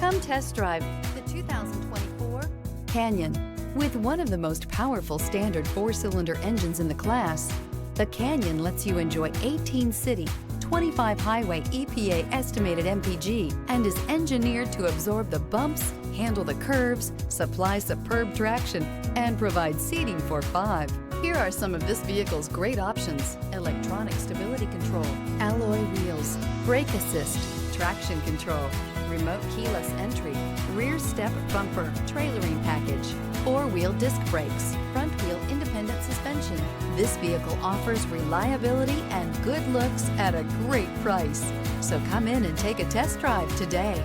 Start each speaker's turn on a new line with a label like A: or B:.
A: Come test drive the 2024 Canyon. With one of the most powerful standard 4-cylinder engines in the class, the Canyon lets you enjoy 18 city, 25 highway EPA estimated MPG and is engineered to absorb the bumps, handle the curves, supply superb traction, and provide seating for 5. Here are some of this vehicle's great options: electronic stability control, alloy wheels, brake assist, traction control, remote keyless entry, rear step bumper, trailering package, 4-wheel disc brakes, front wheel independent suspension. This vehicle offers reliability and good looks at a great price. So come in and take a test drive today.